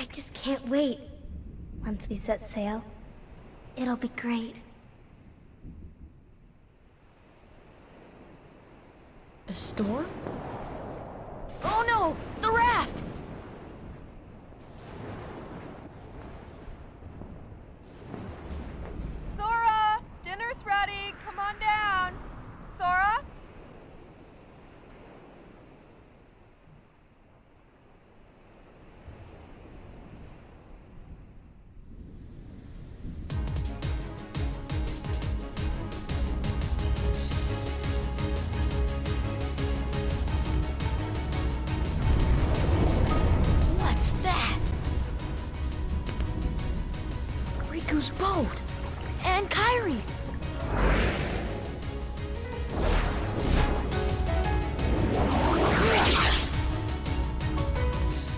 I just can't wait. Once we set sail, it'll be great. A storm? Oh no! The raft! Sora! Dinner's ready! Come on down! Sora? What's that? Riku's boat! And Kyrie's.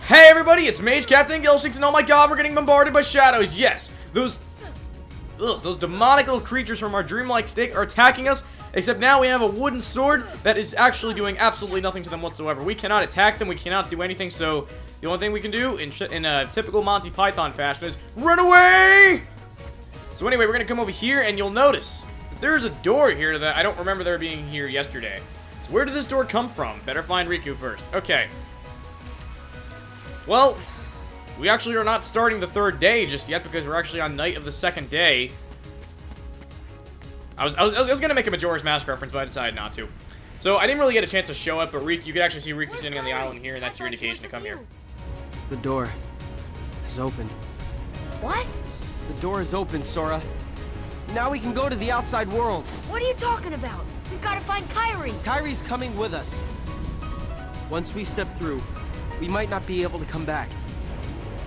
Hey everybody, it's Mage Captain engulfs, and oh my god, we're getting bombarded by shadows. Yes, those demonic little creatures from our dreamlike state are attacking us, except now we have a wooden sword that is actually doing absolutely nothing to them whatsoever. We cannot attack them, we cannot do anything, so the only thing we can do in a typical Monty Python fashion is run away! So anyway, we're going to come over here, and you'll notice that there's a door here that I don't remember there being here yesterday. So where did this door come from? Better find Riku first. Okay. Well, we actually are not starting the third day just yet because we're actually on night of the second day. I was gonna make a Majora's Mask reference, but I decided not to. So I didn't really get a chance to show up, but Riku, you could actually see Riku standing on the island here, and that's your indication to come here. The door is open. What? The door is open, Sora. Now we can go to the outside world. What are you talking about? We've got to find Kyrie. Kyrie's coming with us. Once we step through, we might not be able to come back.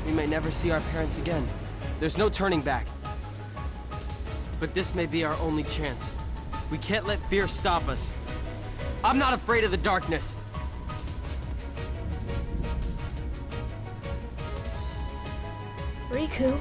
We may never see our parents again. There's no turning back. But this may be our only chance. We can't let fear stop us. I'm not afraid of the darkness. Riku.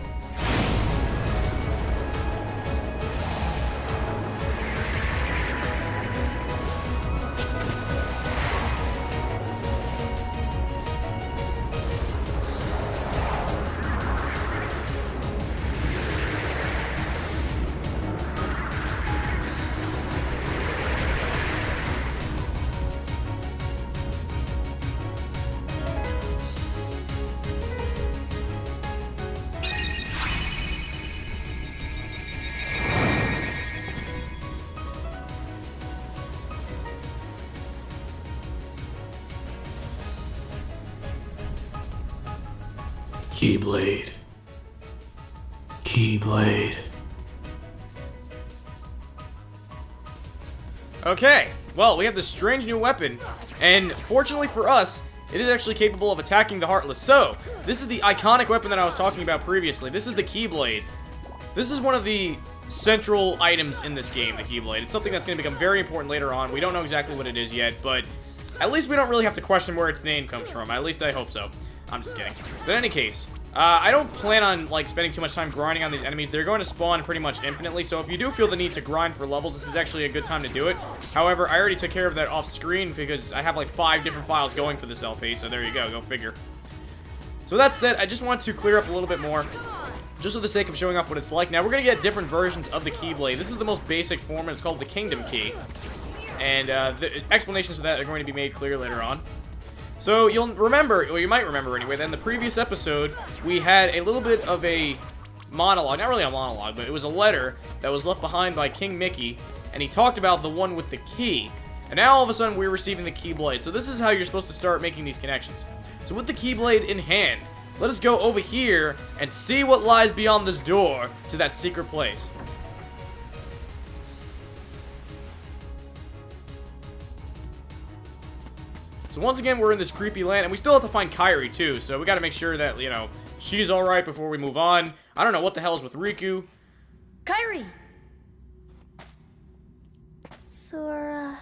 Keyblade. Keyblade. Okay, well, we have this strange new weapon, and fortunately for us, it is actually capable of attacking the Heartless. So, this is the iconic weapon that I was talking about previously. This is the Keyblade. This is one of the central items in this game, the Keyblade. It's something that's going to become very important later on. We don't know exactly what it is yet, but at least we don't really have to question where its name comes from. At least I hope so. I'm just kidding. But in any case, I don't plan on, like, spending too much time grinding on these enemies. They're going to spawn pretty much infinitely, so if you do feel the need to grind for levels, this is actually a good time to do it. However, I already took care of that off screen because I have, like, 5 different files going for this LP, so there you go figure. So that said, I just want to clear up a little bit more, just for the sake of showing off what it's like. Now, we're going to get different versions of the Keyblade. This is the most basic form, and it's called the Kingdom Key. And the explanations of that are going to be made clear later on. So you'll remember, or you might remember anyway, that in the previous episode, we had a little bit of a monologue, not really a monologue, but it was a letter that was left behind by King Mickey, and he talked about the one with the key. And now all of a sudden we're receiving the Keyblade. So this is how you're supposed to start making these connections. So with the Keyblade in hand, let us go over here and see what lies beyond this door to that secret place. So once again, we're in this creepy land, and we still have to find Kyrie, too. So we gotta make sure that, you know, she's alright before we move on. I don't know what the hell is with Riku. Kyrie! Sora.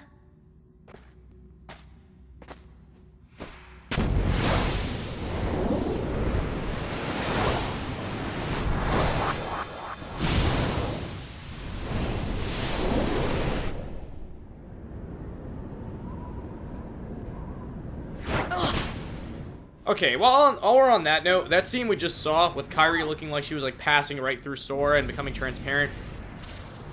Okay, well, while we're on that note, that scene we just saw with Kairi looking like she was, like, passing right through Sora and becoming transparent,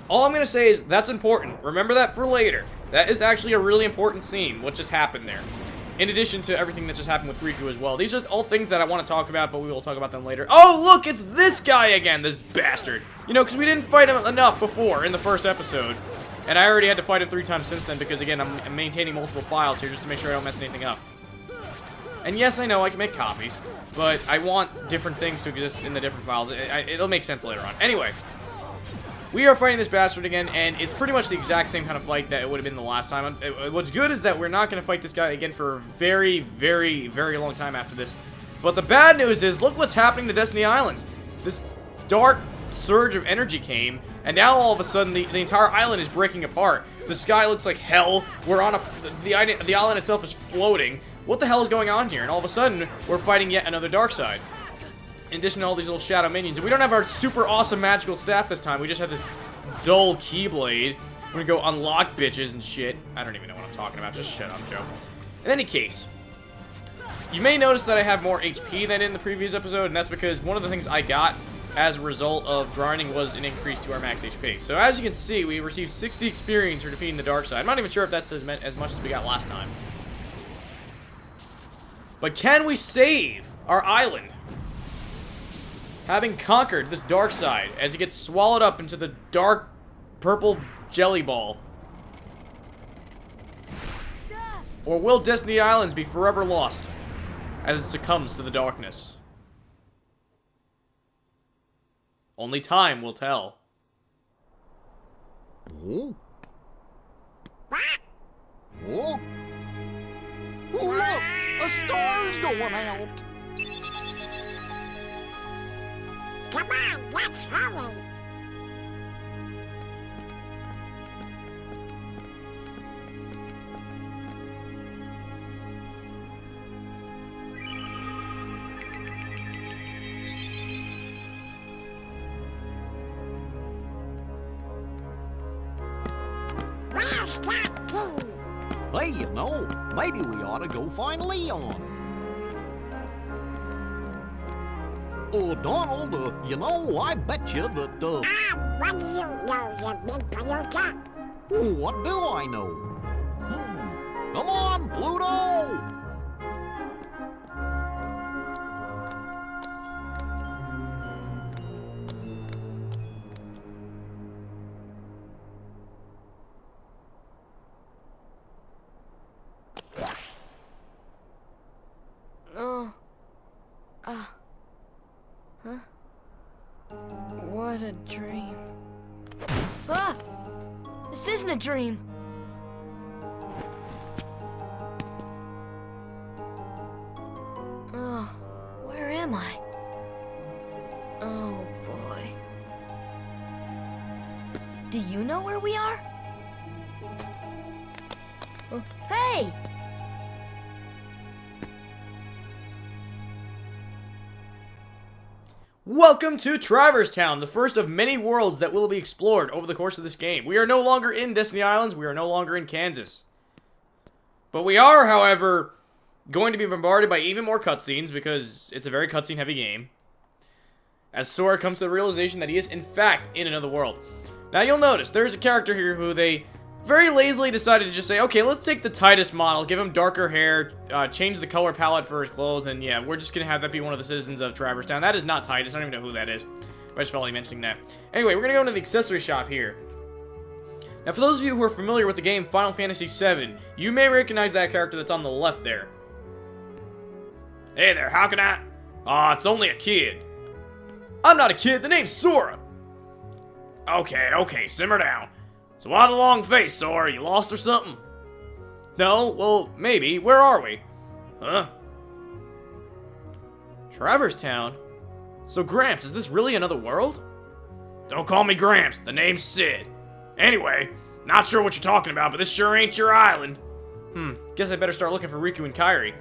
all I'm going to say is that's important. Remember that for later. That is actually a really important scene, what just happened there. In addition to everything that just happened with Riku as well. These are all things that I want to talk about, but we will talk about them later. Oh, look, it's this guy again, this bastard. You know, because we didn't fight him enough before in the first episode. And I already had to fight him 3 times since then because, again, I'm maintaining multiple files here just to make sure I don't mess anything up. And yes, I know I can make copies, but I want different things to exist in the different files. It'll make sense later on. Anyway, we are fighting this bastard again, and it's pretty much the exact same kind of fight that it would have been the last time. What's good is that we're not going to fight this guy again for a very, very, very long time after this. But the bad news is, look what's happening to Destiny Islands. This dark surge of energy came, and now all of a sudden the entire island is breaking apart. The sky looks like hell. We're on the island itself is floating. What the hell is going on here? And all of a sudden, we're fighting yet another dark side. In addition to all these little shadow minions. And we don't have our super awesome magical staff this time. We just have this dull keyblade. We're gonna go unlock bitches and shit. I don't even know what I'm talking about. Just shut up, Joe. In any case, you may notice that I have more HP than in the previous episode, and that's because one of the things I got as a result of grinding was an increase to our max HP. So as you can see, we received 60 experience for defeating the dark side. I'm not even sure if that's as much as we got last time. But can we save our island? Having conquered this dark side as it gets swallowed up into the dark purple jelly ball. Or will Destiny Islands be forever lost as it succumbs to the darkness? Only time will tell. Oh? Oh? Look! A star's going out! Come on, let's hurry! Where's that key? Hey, you know, maybe we ought to go find Leon. Oh, Donald, you know, I bet you that, what do you know, you big Pinocchio? What do I know? Come on, Pluto! Huh? What a dream. Ah! This isn't a dream. Oh, where am I? Oh, boy. Do you know where we are? Hey! Welcome to Traverse Town, the first of many worlds that will be explored over the course of this game. We are no longer in Destiny Islands, we are no longer in Kansas. But we are, however, going to be bombarded by even more cutscenes because it's a very cutscene heavy game. As Sora comes to the realization that he is, in fact, in another world. Now you'll notice, there's a character here who they very lazily decided to just say, okay, let's take the Titus model, give him darker hair, change the color palette for his clothes, and yeah, we're just gonna have that be one of the citizens of Traverse Town. That is not Titus, I don't even know who that is. But I just felt like mentioning that. Anyway, we're gonna go into the accessory shop here. Now, for those of you who are familiar with the game Final Fantasy VII, you may recognize that character that's on the left there. Hey there, how can I? Aw, it's only a kid. I'm not a kid, the name's Sora. Okay, simmer down. So why the long face, Sora? You lost or something? No? Well, maybe. Where are we? Huh? Traverse Town? So, Gramps, is this really another world? Don't call me Gramps. The name's Sid. Anyway, not sure what you're talking about, but this sure ain't your island. Guess I better start looking for Riku and Kairi.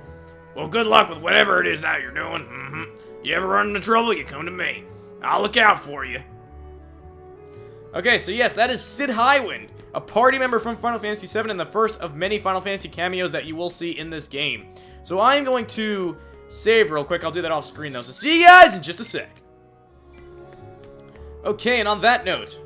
Well, good luck with whatever it is that you're doing. You ever run into trouble, you come to me. I'll look out for you. Okay, so yes, that is Sid Highwind, a party member from Final Fantasy VII and the first of many Final Fantasy cameos that you will see in this game. So I am going to save real quick. I'll do that off screen, though. So see you guys in just a sec. Okay, and on that note,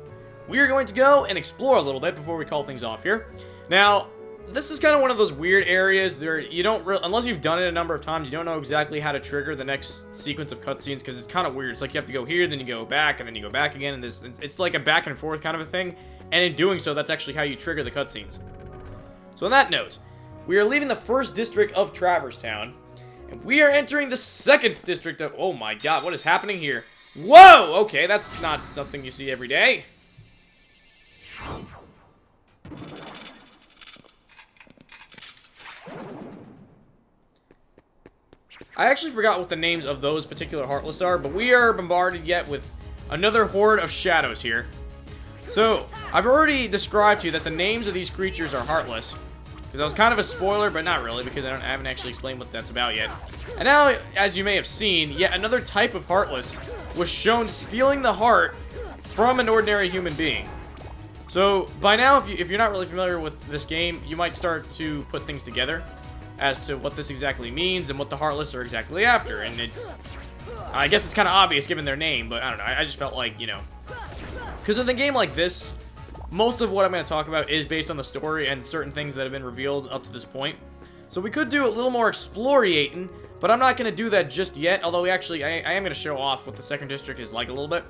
we are going to go and explore a little bit before we call things off here. Now, this is kind of one of those weird areas there you don't really, unless you've done it a number of times, you don't know exactly how to trigger the next sequence of cutscenes because it's kind of weird. It's like you have to go here, then you go back, and then you go back again, and it's like a back and forth kind of a thing. And in doing so, that's actually how you trigger the cutscenes. So on that note, we are leaving the first district of Traverse Town, and we are entering the second district of... Oh my god, what is happening here? Whoa! Okay, that's not something you see every day. I actually forgot what the names of those particular Heartless are, but we are bombarded yet with another horde of shadows here. So, I've already described to you that the names of these creatures are Heartless. Because that was kind of a spoiler, but not really, because I haven't actually explained what that's about yet. And now, as you may have seen, yet another type of Heartless was shown stealing the heart from an ordinary human being. So, by now, if you're not really familiar with this game, you might start to put things together as to what this exactly means and what the Heartless are exactly after. And it's... I guess it's kind of obvious given their name, but I don't know. I just felt like, you know... Because in a game like this, most of what I'm going to talk about is based on the story and certain things that have been revealed up to this point. So we could do a little more explorating, but I'm not going to do that just yet. Although I am going to show off what the second district is like a little bit.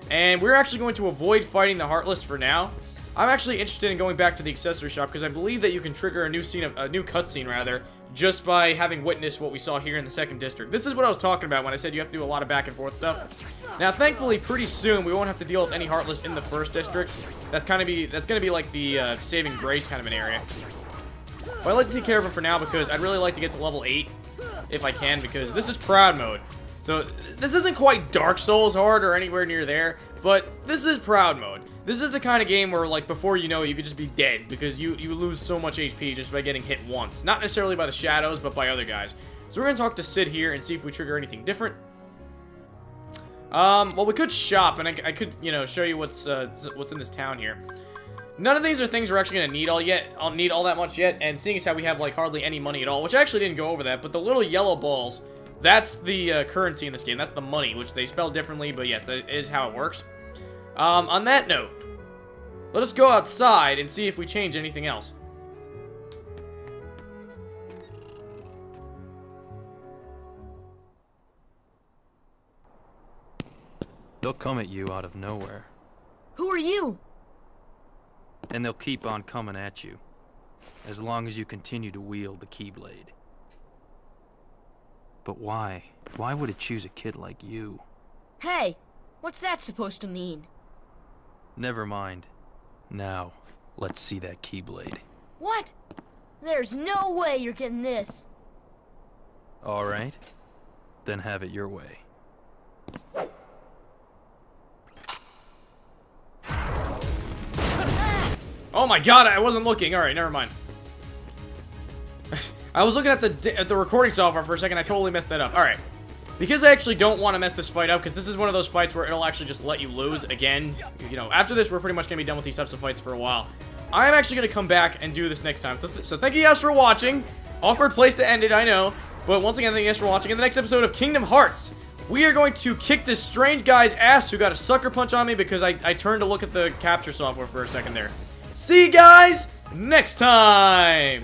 And we're actually going to avoid fighting the Heartless for now. I'm actually interested in going back to the accessory shop because I believe that you can trigger a new cutscene rather, just by having witnessed what we saw here in the second district. This is what I was talking about when I said you have to do a lot of back and forth stuff. Now, thankfully, pretty soon we won't have to deal with any Heartless in the first district. That's gonna be like the saving grace kind of an area. But I'd like to take care of it for now because I'd really like to get to level 8 if I can, because this is Proud Mode. So this isn't quite Dark Souls hard or anywhere near there, but this is Proud Mode. This is the kind of game where, like, before you know it, you could just be dead because you lose so much HP just by getting hit once. Not necessarily by the shadows, but by other guys. So we're going to talk to Sid here and see if we trigger anything different. Well, we could shop, and I could, you know, show you what's in this town here. None of these are things we're actually going to need all that much yet, and seeing as how we have, like, hardly any money at all, which I actually didn't go over that, but the little yellow balls, that's the currency in this game. That's the money, which they spell differently, but yes, that is how it works. On that note, let us go outside and see if we change anything else. They'll come at you out of nowhere, Who are you? and they'll keep on coming at you, as long as you continue to wield the Keyblade. But why? Why would it choose a kid like you? Hey, what's that supposed to mean? Never mind. Now, let's see that Keyblade. What? There's no way you're getting this. Alright, then have it your way. Oh my god, I wasn't looking. Alright, never mind. I was looking at the recording software for a second. I totally messed that up. Alright. Because I actually don't want to mess this fight up, because this is one of those fights where it'll actually just let you lose again. You know, after this, we're pretty much going to be done with these types of fights for a while. I'm actually going to come back and do this next time. So thank you guys for watching. Awkward place to end it, I know. But once again, thank you guys for watching. In the next episode of Kingdom Hearts, we are going to kick this strange guy's ass who got a sucker punch on me because I turned to look at the capture software for a second there. See you guys next time!